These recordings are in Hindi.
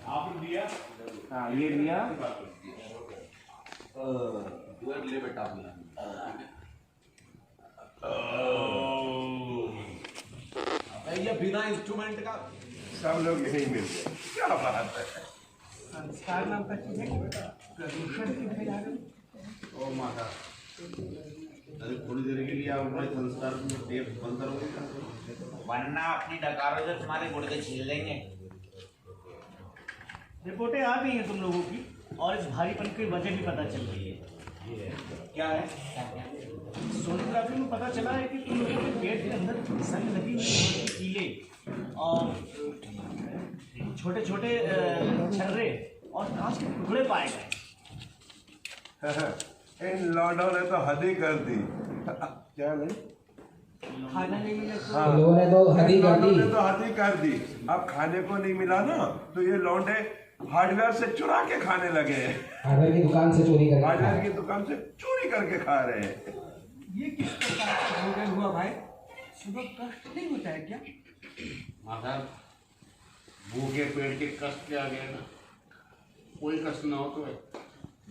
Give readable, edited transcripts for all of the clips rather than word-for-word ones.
आपने दिया? हाँ ये लिया। ले बेटा ये बिना इंस्ट्रूमेंट का सब लोग यही मिल गए, क्या बात है। संस्कार नाम का चीज है कि बेटा प्रदूषण की वजह से ओ माता अरे थोड़ी देर के लिए आप बड़े संस्कार में टेप बंद करोगे वरना अपनी डकारों से तुम्हारे गुर्दे छील लेंगे। रिपोर्टें आ गई हैं तुम लोगों की और इस भारीपन की वजह भी पता चल रही है। क्या है? सोनोग्राफी में पता चला है कि तुम लोगों के पेट के अंदर सन लगी हुई कीले और छोटे छोटे छर्रे और कांच के टुकड़े पाए गए। इन लॉन्डों ने तो हद ही कर दी। क्या नहीं? खाना नहीं मिला तो हाँ, लोगों ने तो हद ही कर लॉन्डों दी। ने तो हद ही कर दी। अब खाने को नहीं मिला ना, तो ये लौंडे हार्डवेयर से चुरा के खाने लगे। हार्डवेयर की दुकान से चोरी करके हार्डवेयर की दुकान से चोरी करके खा रहे हैं। ये किस प्रकार का भोजन हुआ भाई? सुबह कष्ट नहीं होता है क्या? माता भूखे पेट के कष्ट के आ गए ना, कोई कष्ट ना हो तो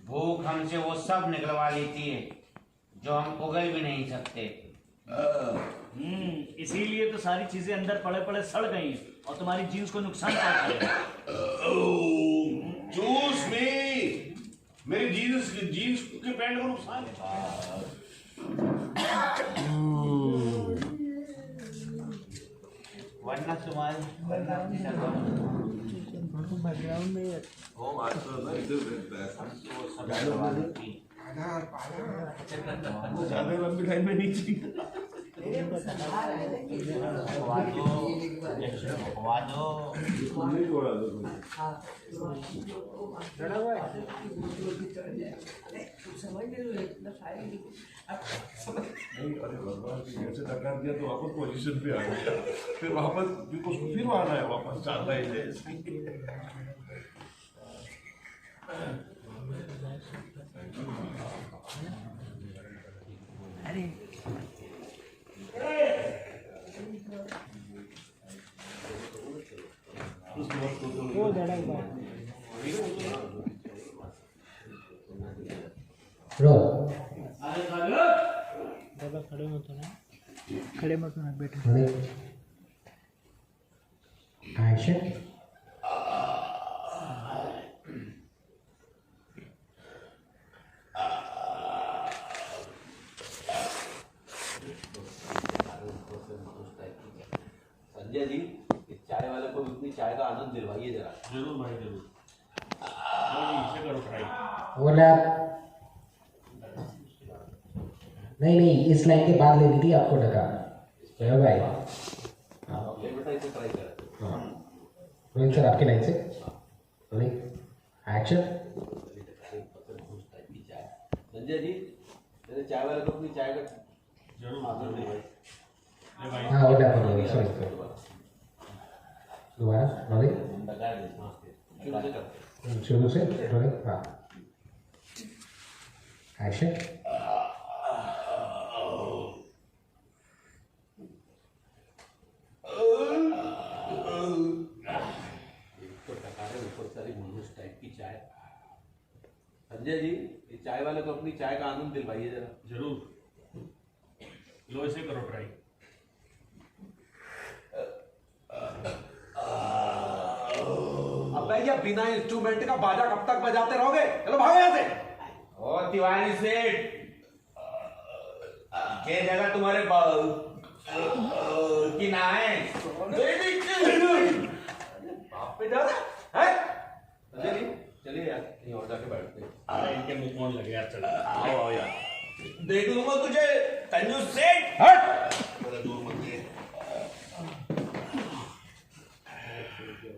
भूख हमसे वो सब निकलवा लेती है जो हम उगल भी नहीं सकते। इसीलिए तो सारी चीजें अंदर पड़े पड़े सड़ गई हैं और तुम्हारी जीन्स को नुकसान पहुंचा है। जूस में मेरी जीन्स के पैंट को नुकसान वरना अपनी बैकग्राउंड में ओ आज तो ना इधर रहता है ज्यादा लंबी लाइन में नहीं चाहिए। नहीं छोड़ा तो नहीं, अरे भगवान की जैसे धक्का दिया तो वापस पोजीशन पे आ गया, फिर वापस फिर आना है, वापस चाहता है जैसे। अरे वो जड़ा हुआ रोल दादा खड़े मत होना, खड़े मत होना बैठे। एक्शन। संजय जी इस चाय वाले को अपनी चाय का आनंद दिलवाइए जरा। जरूर भाई जरूर। इसे करो ट्राई। ओवरलैप। नहीं इस लाइन के बाद लेनी थी आपको ढका। चलो भाई ले बेटा इसे ट्राई कर। हाँ रोहित सर आपकी लाइन से एक्शन। संजय जी मेरे चाय वाले को अपनी चाय का जरूर आनंद दिलवाइए। हाँ वो टैप हो गया सॉरी दोबारा रोहित शुरू से रोहित हाँ एक्शन। संजय जी इस चाय वाले को अपनी चाय का आनंद दिलवाइए जरा। जरूर। लो इसे करो ट्राई। अब भैया बिना इंस्ट्रूमेंट का बाजा कब तक बजाते रहोगे? चलो भागो यहाँ से। ओ तिवारी सेठ, ये जगह तुम्हारे की ना है। आप पे जा रहा है? संजय जी चलिए यार कहीं और जाके बैठते हैं। अरे इनके मुंह कौन लगे यार, चलो आओ आओ यार। देख लूंगा तुझे कंजूस सेठ। थोड़ा दूर मत गए।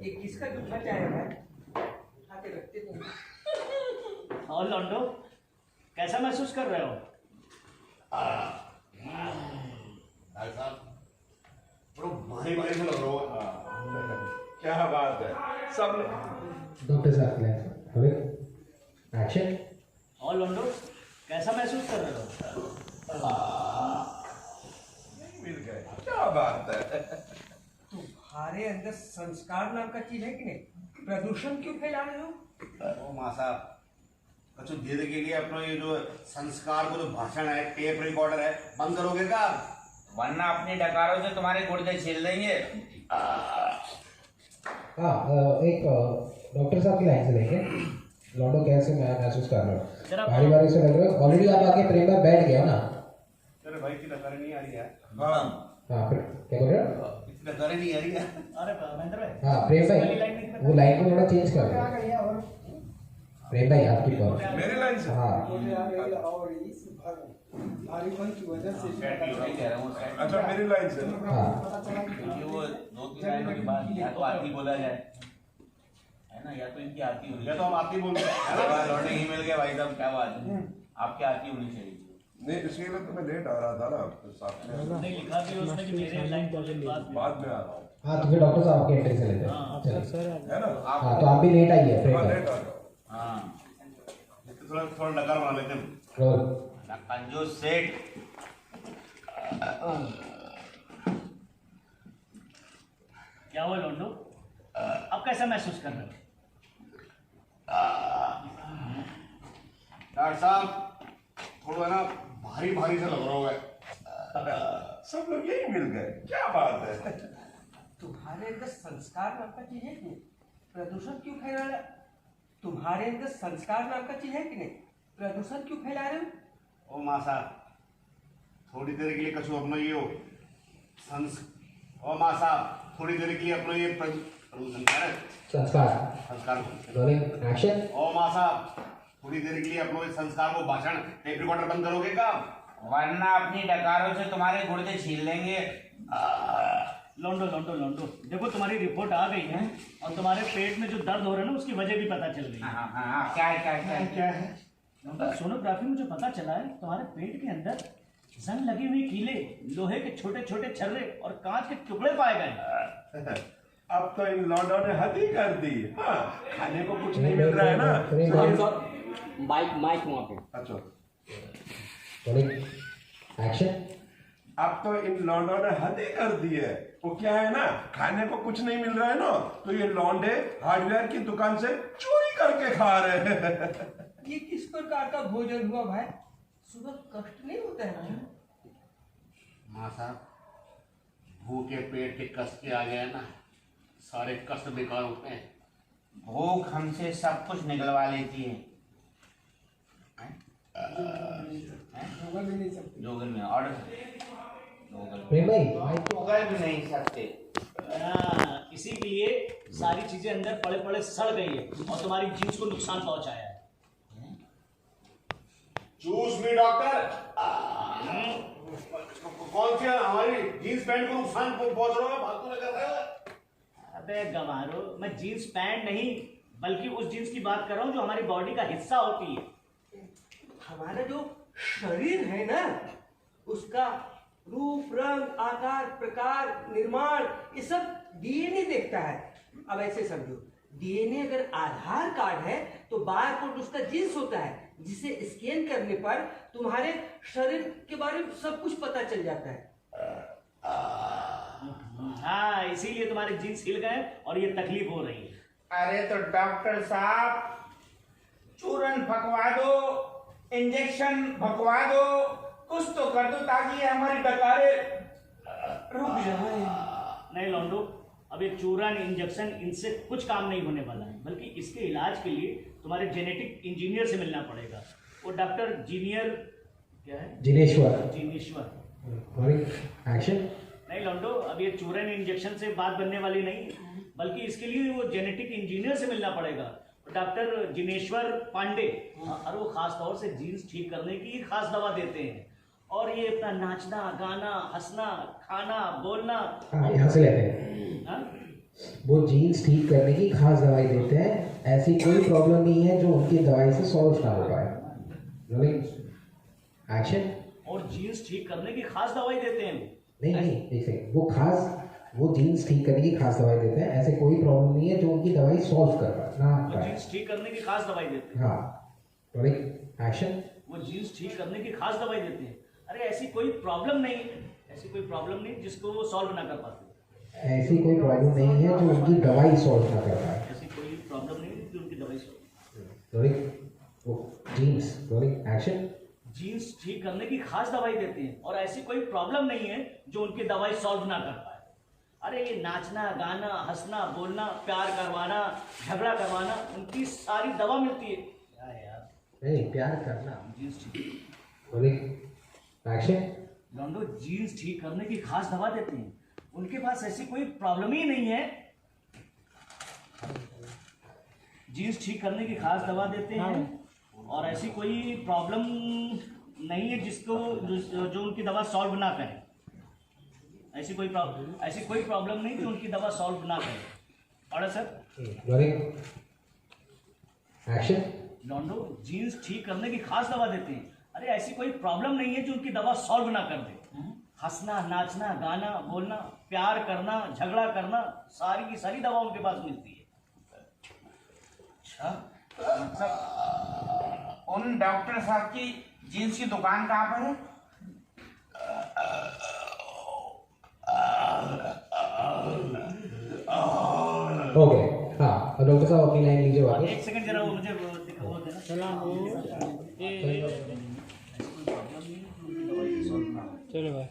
ये किसका दूसरा चाय है भाई? खाते रखते तुम। और लॉन्डो कैसा महसूस कर रहे हो? भाई साहब बड़ा भारी भारी सा लग रहा है। क्या बात है। सब डॉक्टर साहब रोहित एक्शन। और लॉन्डो कैसा महसूस कर रहे हो? मिल गए, क्या बात है। तुम्हारे अंदर संस्कार नाम का चीज है कि नहीं? प्रदूषण क्यों फैला रहे हो? ओ माँ साहब कुछ देर के लिए अपना ये जो संस्कार को जो भाषण है टेप रिकॉर्डर है बंद करोगे क्या? वरना अपनी डकारों से तुम्हारे गुर्दे छील देंगे। हाँ एक डॉक्टर साहब की लाइन से देंगे। लॉन्डो कैसे मैं महसूस कर रहा हूँ, भारी भारी से लग रहा है। ऑलरेडी आप आके प्रेम में बैठ गए हो ना? तेरे भाई की डकार नहीं आ रही है। हाँ फिर क्या बोल रहे हो? इतनी डकार नहीं आ रही है। अरे महेंद्र भाई, हाँ प्रेम भाई वो लाइन को थोड़ा चेंज कर आ दो। गई है और प्रेम भाई आपकी बात। मेरी लाइन से हाँ बोले आ गई और इस भारीपन की वजह से वही कह रहा हूँ शायद। अच्छा मेरी लाइन से हाँ पता चला कि क्योंकि वो 2-3 लाइनों के बाद या तो आरती बोला जाए, है ना, या तो इनकी आरती होनी या तो हम आपकी बोल रहे हैं। चाहिए। लौटने ही मिल गया भाई साहब, क्या बात है, आपकी आरती होनी चाहिए। नहीं इसके लिए तो मैं लेट आ रहा था ना, तो साथ में नहीं लिखा भी उसने कि मेरे लाइन के बाद बाद में आ रहा हूँ, हाँ तो फिर डॉक्टर साहब आपके एंट्री से लेते हैं। हाँ, चलिए। है ना? हाँ तो आप भी लेट आइए प्रेम हाँ भाई। लेट आ रहा हूँ। हाँ, थोड़ा थोड़ा डकार बना लेते हैं। रोल। कंजूस सेठ। क्या हुआ लोंडो, अब कैसा महसूस कर रहे हो? डॉक्टर साहब थोड़ा ना भारी भारी से लग रहा है। सब लोग यही मिल गए, क्या बात है। तुम्हारे अंदर संस्कार नाम का चीज है कि नहीं? प्रदूषण क्यों फैला रहे? तुम्हारे अंदर संस्कार नाम का चीज है कि नहीं? प्रदूषण क्यों फैला रहे हो? ओ माँ साहब थोड़ी देर के लिए कछु अपना ये हो ओ माँ साहब थोड़ी देर के लिए अपना ये प्रदूषण कह रहे संस्कार। संस्कार रोलिंग एक्शन। ओ माँ साहब थोड़ी देर के लिए अपना ये संस्कार को भाषण टेप रिकॉर्डर बंद करोगे क्या? वरना अपनी डकारों से तुम्हारे गुर्दे छील देंगे। लोंडो लोंडो लोंडो, देखो तुम्हारी रिपोर्ट आ गई है और तुम्हारे पेट में जो दर्द हो रहा है ना उसकी वजह भी पता चल गई है। हाँ हाँ हाँ, क्या है क्या है क्या है? क्या है? लोंडो, सोनोग्राफी में जो पता चला है तुम्हारे पेट के अंदर जंग लगी हुई कीले, लोहे के छोटे छोटे छर्रे और कांच के टुकड़े पाए गए। अब तो इन लॉन्डो ने हद ही कर दी। हाँ खाने को कुछ नहीं मिल रहा है ना, प्रेम तो भाई। माइक माइक वहाँ पे। अच्छा रोलिंग एक्शन। अब तो इन लॉन्डो ने हद ही कर दी है। वो क्या है ना, खाने को कुछ नहीं मिल रहा है ना, तो ये लॉन्डे हार्डवेयर की दुकान से चोरी करके खा रहे हैं। ये किस प्रकार का भोजन हुआ भाई? सुबह कष्ट नहीं होता है ना? माँ साहब भूखे पेट के कष्ट के आ गए ना सारे कष्ट बेकार होते हैं। भूख हमसे सब कुछ निकलवा लेती है। होगा भी नहीं सकते। जोगल में ऑर्डर प्रेम भाई माइक को। जोगल भी नहीं सकते। इसी के लिए सारी चीजें अंदर पड़े पड़े सड़ गई है और तुम्हारी जीन्स को नुकसान पहुंचाया है। चूस मी डॉक्टर कौन सी हमारी जींस पैंट को नुकसान पहुंच रहा है? फालतू लगा रहा है। अबे गवारो, मैं जीन्स पैंट नहीं बल्कि उस जीन्स की बात कर रहा हूँ जो हमारी बॉडी का हिस्सा होती है। हमारा जो शरीर है ना उसका रूप रंग आकार प्रकार निर्माण ये सब डीएनए देखता है। अब ऐसे समझो, डीएनए अगर आधार कार्ड है तो बारकोड उसका जीन्स होता है जिसे स्कैन करने पर तुम्हारे शरीर के बारे में सब कुछ पता चल जाता है। हाँ, इसीलिए तुम्हारे जीन्स हिल गए और ये तकलीफ हो रही है। अरे तो डॉक्टर साहब चूरन फकवा दो, इंजेक्शन भगवा दो, कुछ तो कर दो ताकि ये हमारी डकारे रुक जाए। नहीं लौंडो, अब ये चूरन इंजेक्शन इनसे कुछ काम नहीं होने वाला है, बल्कि इसके इलाज के लिए तुम्हारे जेनेटिक इंजीनियर से मिलना पड़ेगा। वो डॉक्टर जीनियर क्या है, जिनेश्वर। जीनेश्वर। Rolling action. नहीं लौंडो, अब ये चूरन इंजेक्शन से बात बनने वाली नहीं, बल्कि इसके लिए वो जेनेटिक इंजीनियर से मिलना पड़ेगा, डॉक्टर जिनेश्वर पांडे। और वो खास तौर से जीन्स ठीक करने की खास दवा देते हैं। और ये अपना नाचना गाना हंसना खाना बोलना। हाँ यहाँ से लेते हैं। हाँ? वो जीन्स ठीक करने की खास दवाई देते हैं। ऐसी कोई प्रॉब्लम नहीं है जो उनकी दवाई से सॉल्व ना हो पाए। Rolling action. और जीन्स ठीक करने की खास दवाई देते हैं। नहीं नहीं एक सेकंड, वो जीन्स ठीक करने की खास दवाई देते हैं। ऐसे कोई प्रॉब्लम नहीं है जो उनकी दवाई सॉल्व कर पाए ना वो पाए। जीन्स ठीक करने की खास दवाई देते हैं। हाँ रोलिंग एक्शन। वो जीन्स ठीक करने की खास दवाई देते हैं। अरे ऐसी कोई प्रॉब्लम नहीं है, ऐसी कोई प्रॉब्लम नहीं जिसको वो सॉल्व ना कर पाते। ऐसी कोई प्रॉब्लम नहीं है जो उनकी दवाई सॉल्व ना कर पाए। ऐसी कोई rolling, jeans, rolling, action. Jeans ठीक करने की खास दवाई देते हैं और ऐसी कोई प्रॉब्लम नहीं है जो उनकी दवाई सॉल्व ना कर पाए। अरे ये नाचना गाना हंसना बोलना प्यार करवाना झगड़ा करवाना उनकी सारी दवा मिलती है। क्या है यार, नहीं, प्यार करना। जीन्स ठीक, रोलिंग, एक्शन। लॉन्डो जीन्स ठीक करने की खास दवा देते हैं, उनके पास ऐसी कोई प्रॉब्लम ही नहीं है। जीन्स ठीक करने की खास दवा देते हैं और ऐसी कोई प्रॉब्लम नहीं है जो उनकी दवा सॉल्व ना करे। ऐसी कोई प्रॉब्लम नहीं जो उनकी दवा सॉल्व ना करे। और सर रोलिंग, एक्शन। लॉन्डो जीन्स ठीक करने की खास दवा देते हैं, अरे ऐसी कोई प्रॉब्लम नहीं है जो उनकी दवा सॉल्व ना कर दे। हंसना नाचना गाना बोलना प्यार करना झगड़ा करना सारी की सारी दवा उनके पास मिलती है। अच्छा, मतलब उन डॉक्टर साहब की जीन्स की दुकान कहाँ पर है? ओके, हाँ, और डॉक्टर साहब अपनी लाइन लीजिए वापस। एक सेकंड जरा वो मुझे वो देना। चलो भाई,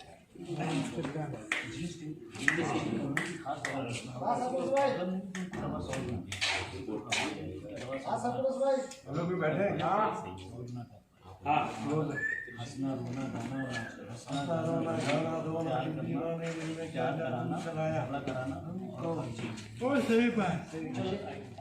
हेलो भी बैठे हंसना रोना गाना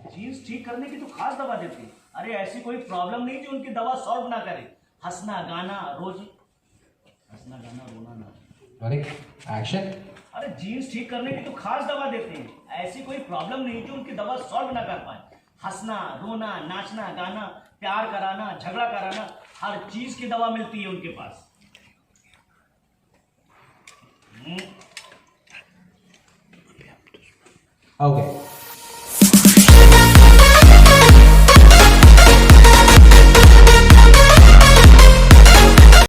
जीन्स ठीक करने की तो खास दवा देते हैं, अरे ऐसी कोई प्रॉब्लम नहीं जो उनकी दवा सॉल्व ना करे। हंसना गाना रोना ना। Rolling, action. अरे जीन्स ठीक करने की तो खास दवा देते हैं, ऐसी कोई प्रॉब्लम नहीं जो उनकी दवा सॉल्व ना कर पाए। हंसना रोना नाचना गाना प्यार कराना झगड़ा कराना हर चीज की दवा मिलती है उनके पास। ओके,